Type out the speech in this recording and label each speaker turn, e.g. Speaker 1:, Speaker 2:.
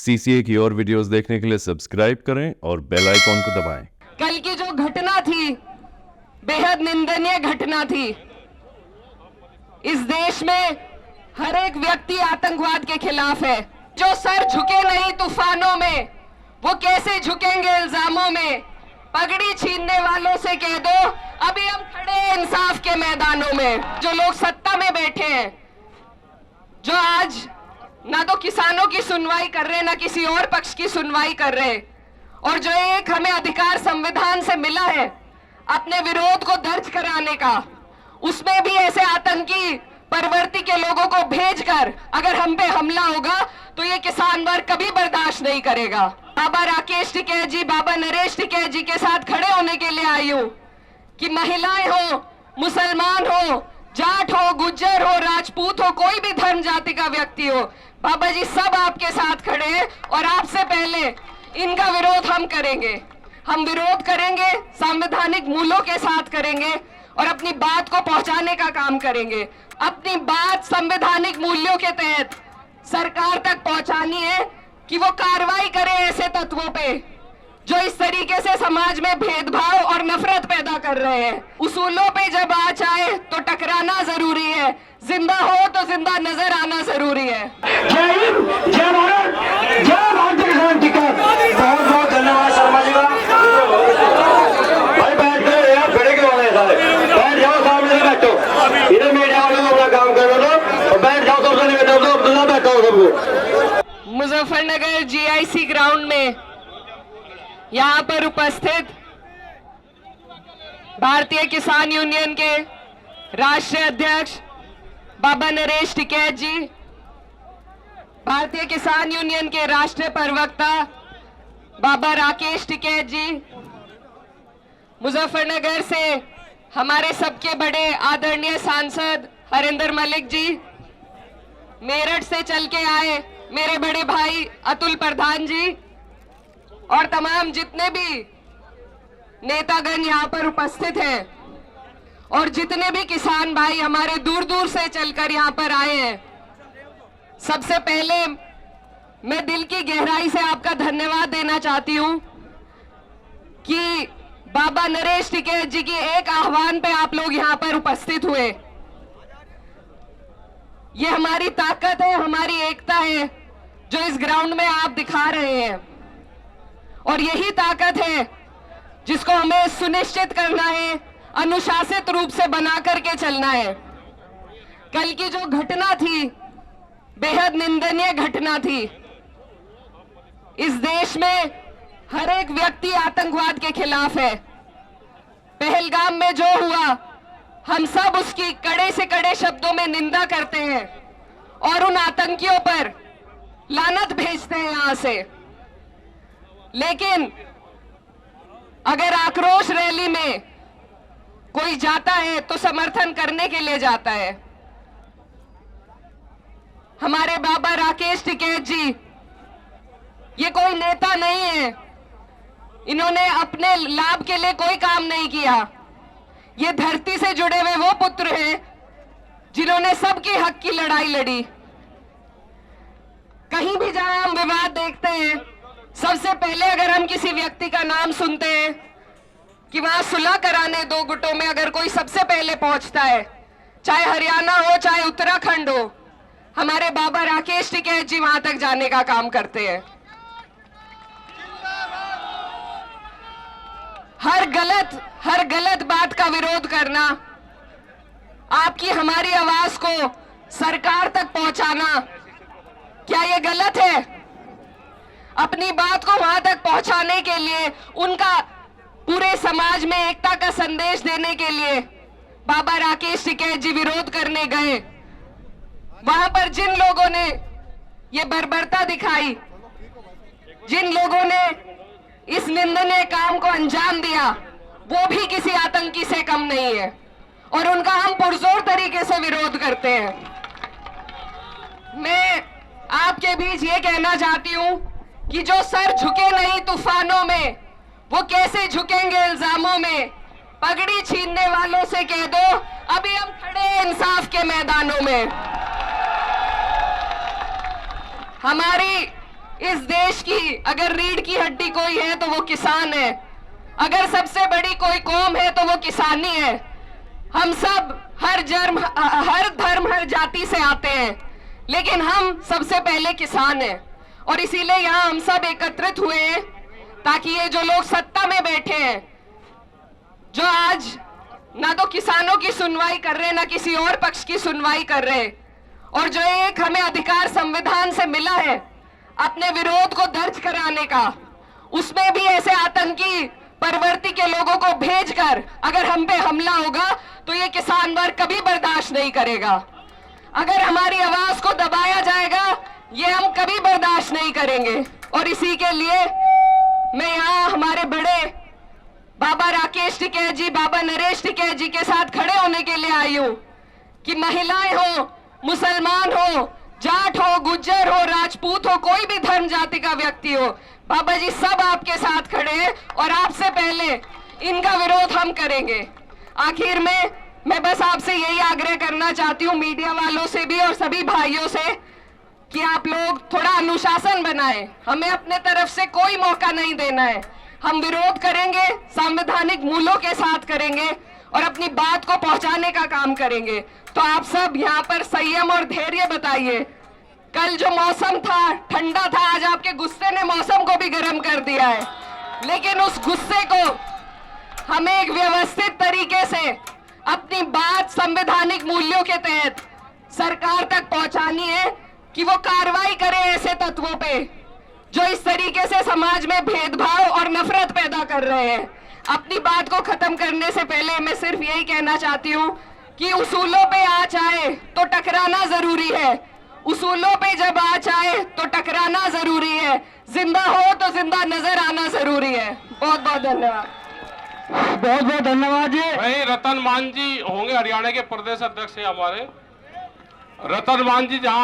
Speaker 1: CCA की और videos देखने के लिए सब्सक्राइब करें और बेल आइकॉन को दबाएं।
Speaker 2: कल की जो घटना थी बेहद निंदनीय घटना थी। इस देश में हर एक व्यक्ति आतंकवाद के खिलाफ है। जो सर झुके नहीं तूफानों में, वो कैसे झुकेंगे इल्जामों में। पगड़ी छीनने वालों से कह दो अभी हम खड़े हैं इंसाफ के मैदानों में। जो लोग सत्ता में बैठे हैं, जो आज ना तो किसानों की सुनवाई कर रहे, ना किसी और पक्ष की सुनवाई कर रहे, और जो एक हमें अधिकार संविधान से मिला है अपने विरोध को दर्ज कराने का, उसमें भी ऐसे आतंकी प्रवृत्ति के लोगों को भेजकर अगर हम पे हमला होगा तो ये किसान वर्ग कभी बर्दाश्त नहीं करेगा। बाबा राकेश टिकैत जी, बाबा नरेश टिकैत जी के साथ खड़े होने के लिए आई हूं कि महिलाएं हो, मुसलमान हो, जाट हो, गुज्जर हो, राजपूत हो, कोई भी धर्म जाति का व्यक्ति हो, बाबा जी सब आपके साथ खड़े हैं। और आपसे पहले इनका विरोध हम करेंगे। हम विरोध करेंगे, संवैधानिक मूल्यों के साथ करेंगे और अपनी बात को पहुंचाने का काम करेंगे। अपनी बात संवैधानिक मूल्यों के तहत सरकार तक पहुंचानी है कि वो कार्रवाई करे ऐसे तत्वों पे जो इस तरीके से समाज में भेदभाव और नफरत पैदा कर रहे हैं। उसूलों पे जब आँच आए तो टकराना जरूरी है, जिंदा हो तो जिंदा नजर आना जरूरी है।
Speaker 3: जय हिंद, जय भारत, जय भारतीय किसान टिकैत। बहुत बहुत धन्यवाद शर्मा जी का। भाई बैठ गए यार, खड़े क्यों हो गए सारे? बैठ जाओ, सामने से बैठो। इधर मीडिया वालों को अपना काम कर लो और बैठ जाओ। सबसे निकट हो तो बैठो सबको।
Speaker 2: मुजफ्फरनगर जीआईसी ग्राउंड में यहाँ पर उपस्थित भारतीय किसान यूनियन के राष्ट्रीय अध्यक्ष बाबा नरेश टिकैत जी, भारतीय किसान यूनियन के राष्ट्रीय प्रवक्ता बाबा राकेश टिकैत जी, मुजफ्फरनगर से हमारे सबके बड़े आदरणीय सांसद हरिंदर मलिक जी, मेरठ से चल के आए मेरे बड़े भाई अतुल प्रधान जी, और तमाम जितने भी नेतागण यहाँ पर उपस्थित हैं, और जितने भी किसान भाई हमारे दूर दूर से चलकर यहाँ पर आए हैं, सबसे पहले मैं दिल की गहराई से आपका धन्यवाद देना चाहती हूँ कि बाबा नरेश टिकैत जी की एक आह्वान पे आप लोग यहाँ पर उपस्थित हुए। ये हमारी ताकत है, हमारी एकता है जो इस ग्राउंड में आप दिखा रहे हैं, और यही ताकत है जिसको हमें सुनिश्चित करना है, अनुशासित रूप से बना करके चलना है। कल की जो घटना थी बेहद निंदनीय घटना थी। इस देश में हर एक व्यक्ति आतंकवाद के खिलाफ है। पहलगाम में जो हुआ, हम सब उसकी कड़े से कड़े शब्दों में निंदा करते हैं और उन आतंकियों पर लानत भेजते हैं यहां से। लेकिन अगर आक्रोश रैली में कोई जाता है तो समर्थन करने के लिए जाता है। हमारे बाबा राकेश टिकैत जी ये कोई नेता नहीं है, इन्होंने अपने लाभ के लिए कोई काम नहीं किया। ये धरती से जुड़े हुए वो पुत्र हैं जिन्होंने सबके हक की लड़ाई लड़ी। कहीं भी जहां हम विवाद देखते हैं, सबसे पहले अगर हम किसी व्यक्ति का नाम सुनते हैं कि वहां सुलह कराने दो गुटों में अगर कोई सबसे पहले पहुंचता है, चाहे हरियाणा हो चाहे उत्तराखंड हो, हमारे बाबा राकेश टिकैत जी वहां तक जाने का काम करते हैं। हर गलत बात का विरोध करना, आपकी हमारी आवाज को सरकार तक पहुंचाना, क्या ये गलत है? अपनी बात को वहां तक पहुंचाने के लिए, उनका पूरे समाज में एकता का संदेश देने के लिए बाबा राकेश टिकैत जी विरोध करने गए। वहां पर जिन लोगों ने ये बर्बरता दिखाई, जिन लोगों ने इस निंदनीय काम को अंजाम दिया, वो भी किसी आतंकी से कम नहीं है और उनका हम पुरजोर तरीके से विरोध करते हैं। मैं आपके बीच ये कहना चाहती हूं कि जो सर झुके नहीं तूफानों में, वो कैसे झुकेंगे इल्जामों में। पगड़ी छीनने वालों से कह दो अभी हम खड़े हैं इंसाफ के मैदानों में। हमारी इस देश की अगर रीढ़ की हड्डी कोई है तो वो किसान है। अगर सबसे बड़ी कोई कौम है तो वो किसानी है। हम सब हर धर्म हर जाति से आते हैं, लेकिन हम सबसे पहले किसान हैं। और इसीलिए यहाँ हम सब एकत्रित हुए हैं ताकि ये जो लोग सत्ता में बैठे हैं, जो आज ना तो किसानों की सुनवाई कर रहे, ना किसी और पक्ष की सुनवाई कर रहे, और जो एक हमें अधिकार संविधान से मिला है अपने विरोध को दर्ज कराने का, उसमें भी ऐसे आतंकी प्रवृत्ति के लोगों को भेजकर अगर हम पे हमला होगा तो ये किसान वर्ग कभी बर्दाश्त नहीं करेगा। अगर हमारी आवाज को दबाया जाएगा ये हम कभी बर्दाश्त नहीं करेंगे। और इसी के लिए मैं यहाँ हमारे बड़े बाबा राकेश टिकैत जी, बाबा नरेश टिकैत जी के साथ खड़े होने के लिए आई हूँ कि महिलाएं हो, मुसलमान हो, जाट हो, गुज्जर हो, राजपूत हो, कोई भी धर्म जाति का व्यक्ति हो, बाबा जी सब आपके साथ खड़े हैं और आपसे पहले इनका विरोध हम करेंगे। आखिर में मैं बस आपसे यही आग्रह करना चाहती हूँ, मीडिया वालों से भी और सभी भाइयों से, कि आप लोग थोड़ा अनुशासन बनाएं। हमें अपने तरफ से कोई मौका नहीं देना है। हम विरोध करेंगे, संवैधानिक मूल्यों के साथ करेंगे और अपनी बात को पहुंचाने का काम करेंगे। तो आप सब यहाँ पर संयम और धैर्य बताइए। कल जो मौसम था ठंडा था, आज आपके गुस्से ने मौसम को भी गर्म कर दिया है, लेकिन उस गुस्से को हमें एक व्यवस्थित तरीके से अपनी बात संवैधानिक मूल्यों के तहत सरकार तक पहुंचानी है कि वो कार्रवाई करे ऐसे तत्वों पे जो इस तरीके से समाज में भेदभाव और नफरत पैदा कर रहे हैं। अपनी बात को खत्म करने से पहले मैं सिर्फ यही कहना चाहती हूँ कि उसूलों पे आँच आए तो टकराना जरूरी है। उसूलों पे जब आँच आए तो टकराना जरूरी है। जिंदा हो तो जिंदा नजर आना जरूरी है। बहुत बहुत धन्यवाद।
Speaker 3: बहुत बहुत धन्यवाद जी।
Speaker 4: भाई रतन मान जी होंगे, हरियाणा के प्रदेश अध्यक्ष है हमारे। रतन मान जी जहाँ